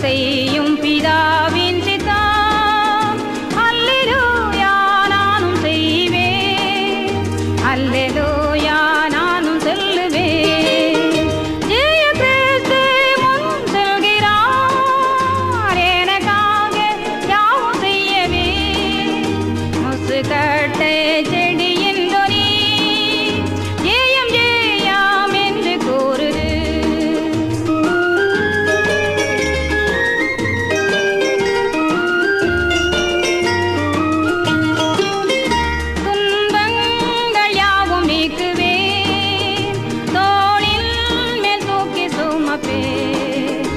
செய்யும் பிதாவின் சித்தம். அல்லேலூயா நானும் செய்வேன், அல்லேலூயா நானும் சொல்லுவேன். ஜெய கிறிஸ்து முன் செல்கிறார், எனக்காக யாவும் செய்யவே. முசுக்கட்டை செடியின் தொனி ஜெயம் ஜெயம் என்று கூறுது. துன்பங்கள் யாவும் நீக்குவேன், தோளின் மேல் தூக்கி சுமப்பேன்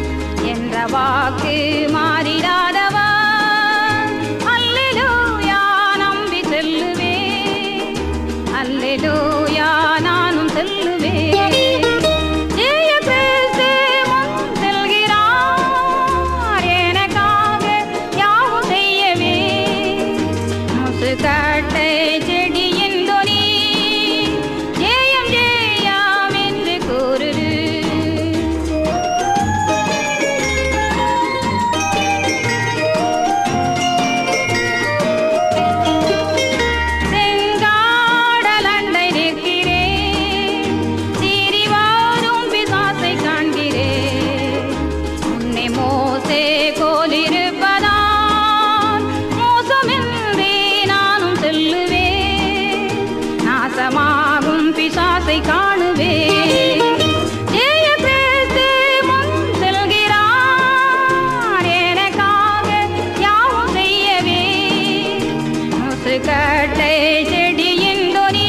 என்ற வாக்கு மாறிடாதவன். அல்லேலூயா நம்பி செல்லுவேன், அல்லேலூயா நானும் செல்லுவேன். ஜெய கிறிஸ்து முன் செல்கிறார், எனக்காக யாவும் செய்யவே. முசுக்கட்டை செடியின் தொனி ஜெயம் ஜெயம் என்று கூறுது. செங்காடல் அண்டை நிற்கிறேன், சீறி வரும் பிசாசை காண்கிறேன். முன்னே மோசே போல் இருப்பதால் மோசமின்றி நானும் செல்லுவேன், நாசமாகும் பிசாசை காணுவேன். ஜெய கிறிஸ்து முன் செல்கிறார், எனக்காக யாவும் செய்யவே. முசுக்கட்டை செடியின் தொனி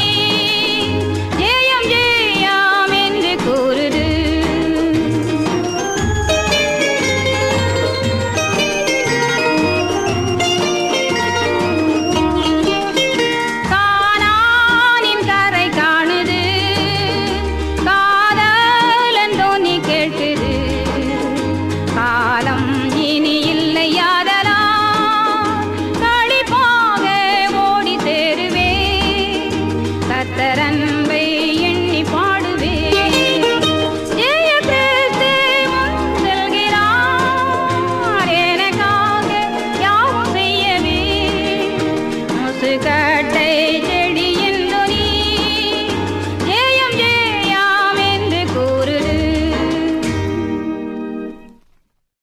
ஜெயம் ஜெயம் என்று கூறுது. கானானின் கரை காணுது, காதலன் தொனி கேட்குது. காலம் இனி இல்லையாதலால் களிப்பாக ஓடி சேருவேன், கர்த்தர் அன்பை எண்ணி பாடுவேன். ஜெய கிறிஸ்து முன் செல்கிறார், எனக்காக யாவும் செய்யவே. முசுக்கட்டை